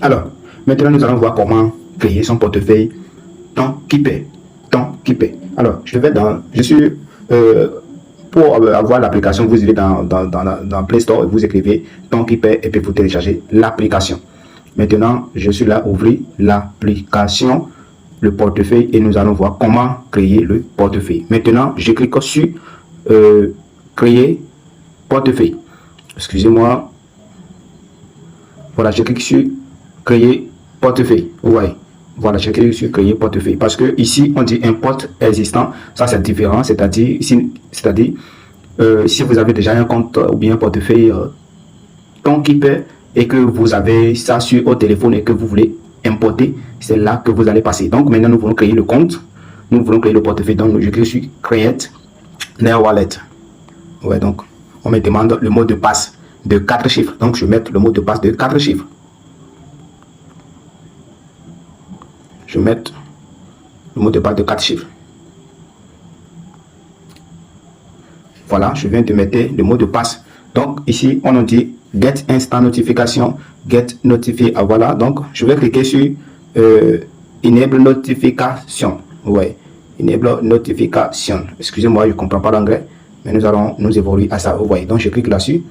Alors, maintenant nous allons voir comment créer son portefeuille TonkKeeper. TonkKeeper. Alors, je suis pour avoir l'application, vous irez dans Play Store et vous écrivez TonkKeeper et puis vous téléchargez l'application. Maintenant, je suis là, ouvrir l'application, le portefeuille et nous allons voir comment créer le portefeuille. Maintenant, je clique sur créer portefeuille. Excusez-moi. Voilà, je clique sur créer portefeuille. Ouais. Voilà, je clique sur créer portefeuille parce que ici on dit import existant. Ça c'est différent, c'est-à-dire si vous avez déjà un compte ou bien un portefeuille TonkKeeper et que vous avez ça sur votre téléphone et que vous voulez importer, c'est là que vous allez passer. Donc maintenant nous voulons créer le compte, nous voulons créer le portefeuille. Donc je clique sur create new wallet. Ouais, donc on me demande le mot de passe de 4 chiffres. Donc je vais mettre le mot de passe de 4 chiffres. Je vais mettre le mot de passe de 4 chiffres. Voilà, je viens de mettre le mot de passe. Donc ici, on nous dit Get Instant Notification, Get Notifié. Ah, voilà, donc je vais cliquer sur Enable Notification. Ouais, Enable Notification. Excusez-moi, je ne comprends pas l'anglais, mais nous allons nous évoluer à ça. Vous voyez, donc je clique là-dessus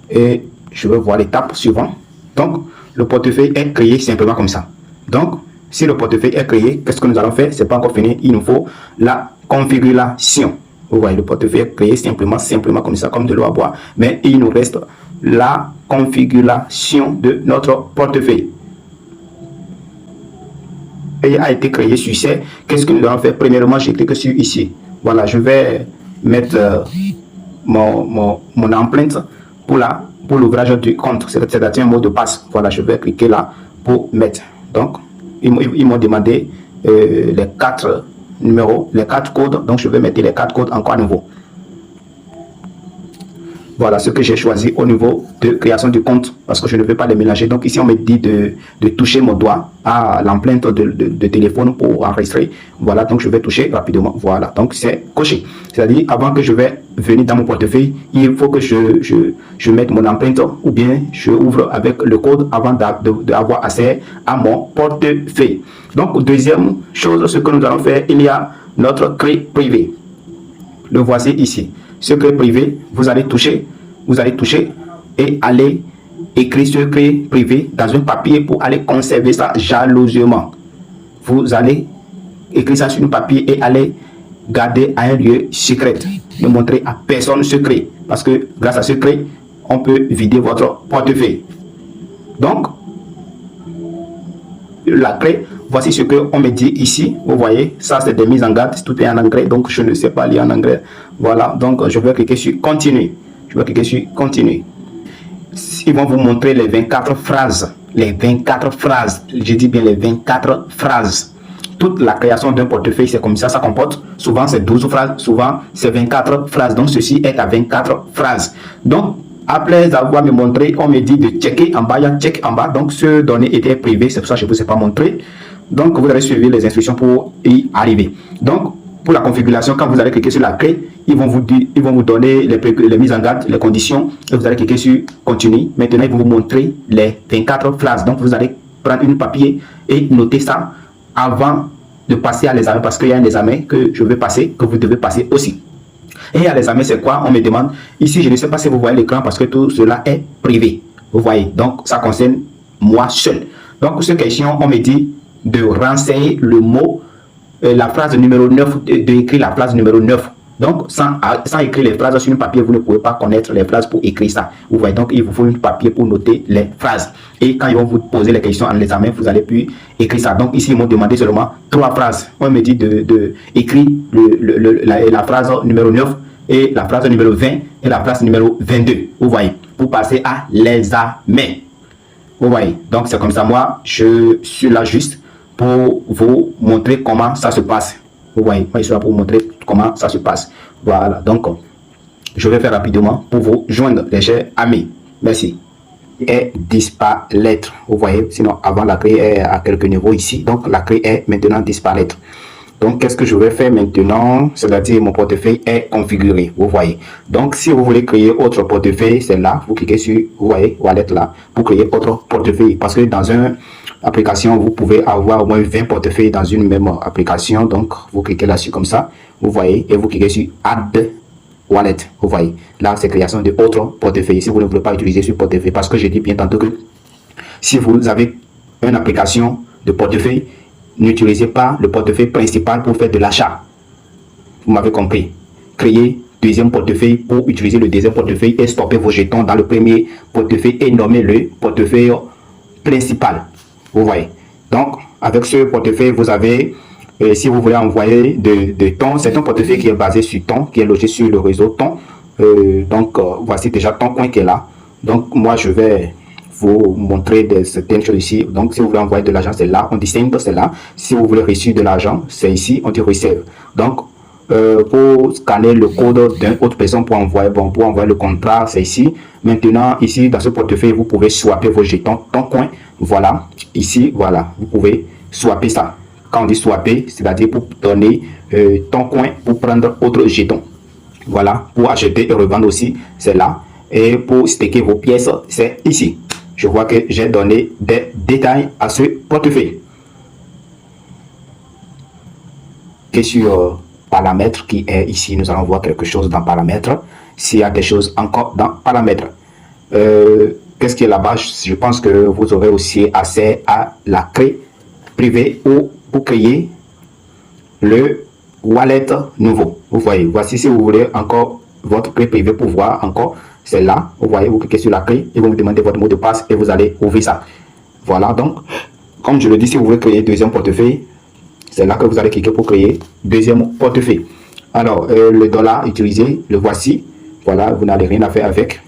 et je vais voir l'étape suivante. Donc, le portefeuille est créé simplement comme ça. Donc, si le portefeuille est créé, qu'est-ce que nous allons faire? C'est pas encore fini, il nous faut la configuration. Vous voyez, le portefeuille est créé simplement comme ça, comme de l'eau à boire. Mais il nous reste la configuration de notre portefeuille. Et il a été créé sur C. Qu'est-ce que nous allons faire? Premièrement, je clique sur ici. Voilà, je vais mettre mon empreinte pour l'ouvrage du compte, c'est-à-dire un mot de passe. Voilà, je vais cliquer là pour mettre. Donc, ils m'ont demandé les 4 numéros, les 4 codes. Donc, je vais mettre les 4 codes encore à nouveau. Voilà ce que j'ai choisi au niveau de création du compte parce que je ne veux pas les mélanger. Donc, ici, on me dit de toucher mon doigt à l'empreinte de téléphone pour enregistrer. Voilà, donc je vais toucher rapidement. Voilà, donc c'est coché. C'est-à-dire, avant que je vais venir dans mon portefeuille, il faut que je mette mon empreinte ou bien je ouvre avec le code avant d'avoir accès à mon portefeuille. Donc, deuxième chose, ce que nous allons faire, il y a notre clé privée. Le voici ici. Ce clé privé, vous allez toucher et aller écrire ce clé privé dans un papier pour aller conserver ça jalousement. Vous allez écrire ça sur un papier et aller garder à un lieu secret. Ne montrer à personne ce clé parce que grâce à ce clé, on peut vider votre portefeuille. Donc, la clé, voici ce qu'on me dit ici. Vous voyez, ça c'est des mises en garde, tout est en anglais, donc je ne sais pas lire en anglais. Voilà, donc je vais cliquer sur continue. Je vais cliquer sur continue. Ils vont vous montrer les 24 phrases. Les 24 phrases, je dis bien les 24 phrases. Toute la création d'un portefeuille, c'est comme ça, ça comporte. Souvent c'est 12 phrases, souvent c'est 24 phrases. Donc ceci est à 24 phrases. Donc, après avoir me montré, on me dit de checker en bas, il y a check en bas. Donc, ce données étaient privées, c'est pour ça que je ne vous ai pas montré. Donc, vous allez suivre les instructions pour y arriver. Donc, pour la configuration, quand vous allez cliquer sur la clé, ils vont vous donner les mises en garde, les conditions. Et vous allez cliquer sur continue. Maintenant, ils vont vous montrer les 24 phrases. Donc, vous allez prendre un papier et noter ça avant de passer à l'examen. Parce qu'il y a un examen que je vais passer, que vous devez passer aussi. Et à l'examen, c'est quoi? On me demande, ici, je ne sais pas si vous voyez l'écran parce que tout cela est privé. Vous voyez, donc ça concerne moi seul. Donc, cette question, on me dit de renseigner le mot, la phrase numéro 9, d'écrire la phrase numéro 9. Donc, sans écrire les phrases sur un papier, vous ne pouvez pas connaître les phrases pour écrire ça. Vous voyez, donc il vous faut un papier pour noter les phrases. Et quand ils vont vous poser les questions en examen, vous allez plus écrire ça. Donc, ici, ils m'ont demandé seulement 3 phrases. On me dit d'écrire la phrase numéro 9 et la phrase numéro 20 et la phrase numéro 22. Vous voyez, pour passer à l'examen. Vous voyez, donc c'est comme ça. Moi, je suis là juste pour vous montrer comment ça se passe. Vous voyez, moi je suis là pour vous montrer comment ça se passe. Voilà, donc je vais faire rapidement pour vous joindre, les chers amis. Merci. Et disparaître. Vous voyez, sinon avant la clé est à quelques niveaux ici. Donc la clé est maintenant disparaître. Donc, qu'est-ce que je vais faire maintenant? C'est-à-dire, mon portefeuille est configuré, vous voyez. Donc, si vous voulez créer autre portefeuille, c'est là, vous cliquez sur, vous voyez, Wallet là, pour créer autre portefeuille. Parce que dans une application, vous pouvez avoir au moins 20 portefeuilles dans une même application. Donc, vous cliquez là-dessus comme ça, vous voyez, et vous cliquez sur Add Wallet, vous voyez. Là, c'est création de autre portefeuille. Si vous ne voulez pas utiliser ce portefeuille, parce que j'ai dit bien tantôt que si vous avez une application de portefeuille, n'utilisez pas le portefeuille principal pour faire de l'achat. Vous m'avez compris. Créez deuxième portefeuille pour utiliser le deuxième portefeuille et stopper vos jetons dans le premier portefeuille et nommer le portefeuille principal. Vous voyez. Donc, avec ce portefeuille, vous avez, si vous voulez envoyer de Ton, c'est un portefeuille qui est basé sur Ton, qui est logé sur le réseau Ton. Voici déjà Toncoin qui est là. Donc, moi, je vais vous montrer certaines choses ici. Donc, si vous voulez envoyer de l'argent, c'est là. On dit simple, c'est là. Si vous voulez reçu de l'argent, c'est ici. On dit receive. Donc, pour scanner le code d'une autre personne pour envoyer, pour envoyer le contrat, c'est ici. Maintenant, ici, dans ce portefeuille, vous pouvez swapper vos jetons Toncoin. Voilà. Ici, voilà. Vous pouvez swapper ça. Quand on dit swapper, c'est-à-dire pour donner Toncoin pour prendre autre jeton. Voilà. Pour acheter et revendre aussi, c'est là. Et pour stacker vos pièces, c'est ici. Je vois que j'ai donné des détails à ce portefeuille. Et sur paramètres qui est ici, nous allons voir quelque chose dans paramètres. S'il y a des choses encore dans paramètres. Qu'est-ce qui est là-bas? Je pense que vous aurez aussi accès à la clé privée ou pour créer le wallet nouveau. Vous voyez, voici si vous voulez encore votre clé privée pour voir encore. C'est là, vous voyez, vous cliquez sur la clé et vous me demandez votre mot de passe et vous allez ouvrir ça. Voilà, donc, comme je le dis, si vous voulez créer deuxième portefeuille, c'est là que vous allez cliquer pour créer deuxième portefeuille. Alors, le dollar utilisé, le voici. Voilà, vous n'allez rien à faire avec.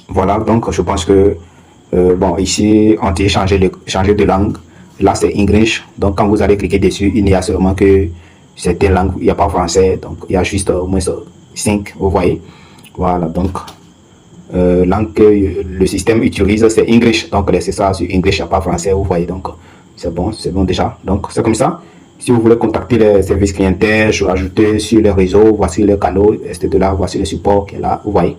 Voilà, donc je pense que, bon, ici, on dit changer de langue. Là, c'est English. Donc, quand vous allez cliquer dessus, il n'y a seulement que certaines langues. Il n'y a pas français. Donc, il y a juste au moins 5, vous voyez. Voilà, donc, langue que le système utilise, c'est English. Donc, laissez ça sur English, il n'y a pas français, vous voyez. Donc, c'est bon déjà. Donc, c'est comme ça. Si vous voulez contacter les services clientèles, ajouter sur les réseaux, voici les canaux, etc. Voici le support qui est là, vous voyez.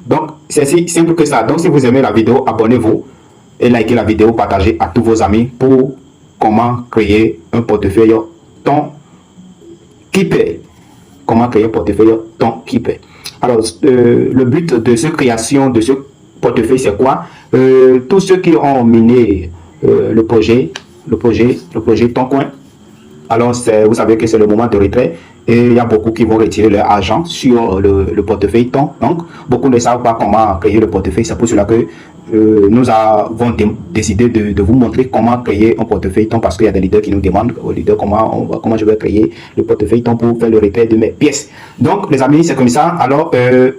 Donc, c'est si simple que ça. Donc, si vous aimez la vidéo, abonnez-vous et likez la vidéo, partagez à tous vos amis pour comment créer un portefeuille Ton qui paie. Comment créer un portefeuille Ton qui paie. Alors, le but de cette création de ce portefeuille, c'est quoi? Tous ceux qui ont miné le projet Toncoin, alors vous savez que c'est le moment de retrait et il y a beaucoup qui vont retirer leur argent sur le portefeuille Ton. Donc, beaucoup ne savent pas comment créer le portefeuille. C'est pour cela que nous avons décidé de vous montrer comment créer un portefeuille Ton, parce qu'il y a des leaders qui nous demandent aux leaders comment je vais créer le portefeuille Ton pour faire le retrait de mes pièces. Donc, les amis, c'est comme ça. Alors,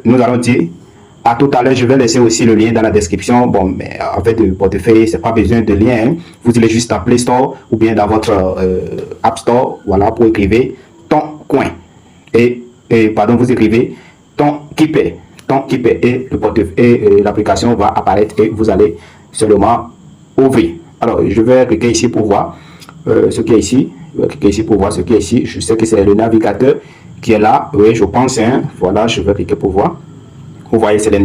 nous allons dire à tout à l'heure. Je vais laisser aussi le lien dans la description. Bon, mais avec le portefeuille, c'est pas besoin de lien. Hein. Vous allez juste dans Play Store ou bien dans votre App Store. Voilà, pour écrire Toncoin. Et pardon, vous écrivez Ton qui paie. Et le portefeuille et l'application va apparaître et vous allez seulement ouvrir. Alors, je vais cliquer ici pour voir ce qui est ici. Je vais cliquer ici pour voir ce qui est ici. Je sais que c'est le navigateur qui est là. Oui, je pense. Hein. Voilà, je vais cliquer pour voir. Vous voyez, c'est le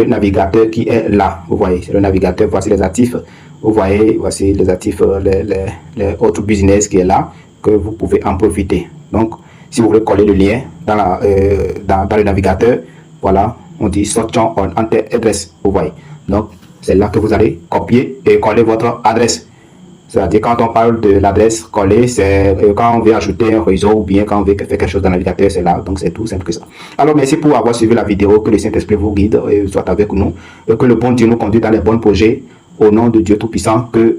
navigateur qui est là. Vous voyez, c'est le navigateur. Voici les actifs. Vous voyez, voici les actifs, les autres business qui est là, que vous pouvez en profiter. Donc, si vous voulez coller le lien dans le navigateur, voilà, on dit sortant on enter address. Vous voyez. Donc, c'est là que vous allez copier et coller votre adresse. C'est-à-dire, quand on parle de l'adresse collée, c'est quand on veut ajouter un réseau ou bien quand on veut faire quelque chose dans le navigateur, c'est là. Donc, c'est tout simple que ça. Alors, merci pour avoir suivi la vidéo. Que le Saint-Esprit vous guide et soit avec nous. Et que le bon Dieu nous conduise dans les bons projets. Au nom de Dieu Tout-Puissant, que